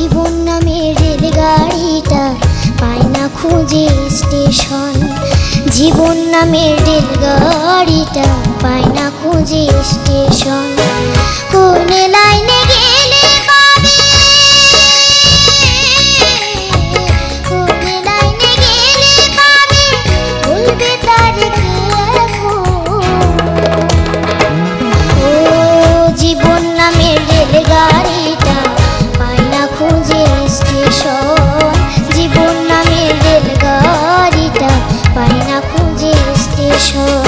জীবন নামের রেলগাড়িটা পায় না খুঁজে স্টেশন। জীবন নামের রেলগাড়িটা পায় না খুঁজে স্টেশন। কোন লাইনে গেলে পাবে, কোন লাইনে গেলে পাবে, বলবে তার কে এখন। ও জীবন নামের রেলগাড়িটা পায় না খুঁজে স্টেশন। জীবন নামের রেলগাড়িটা পায় না খুঁজে স্টেশন।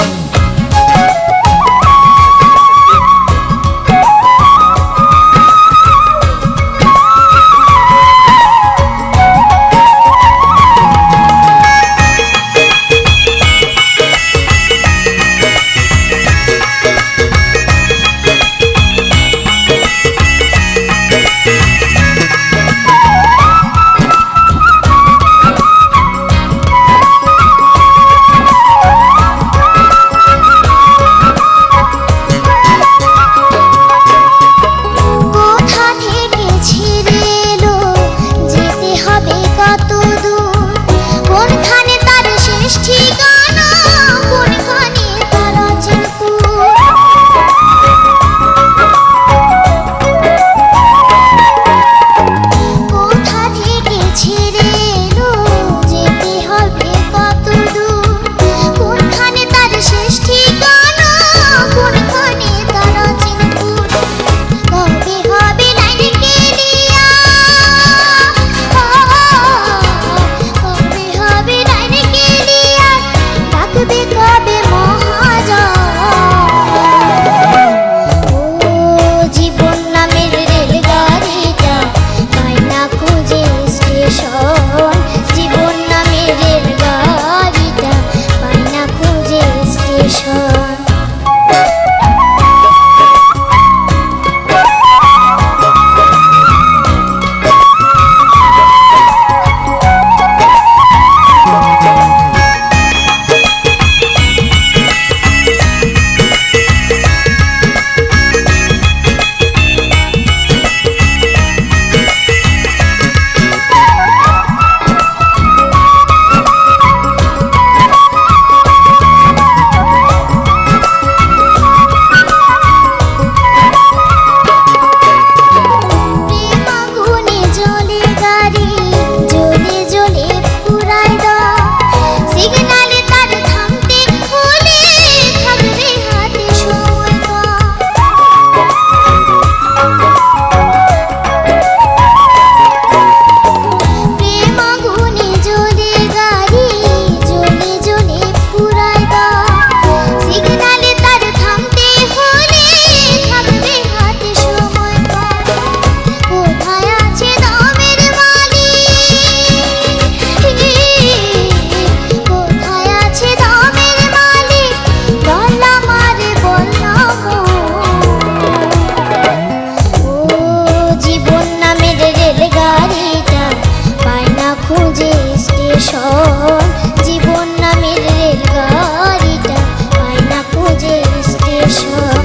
জীবন নামের রেলগাড়িটা পায় না খুঁজে স্টেশন।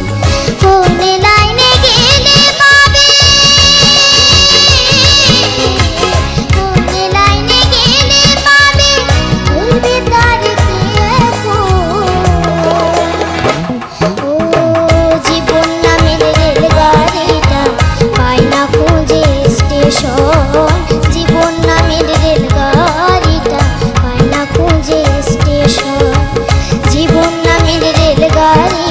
কোন লাইনে গেলে পাবে, কোন লাইনে গেলে পাবে, বলবে তার কে এখন। ও জীবন নামের রেলগাড়িটা পায় না খুঁজে স্টেশন। জীবন নামের রেলগাড়িটা পায় না খুঁজে স্টেশন। জীবন নামের রেলগাড়ি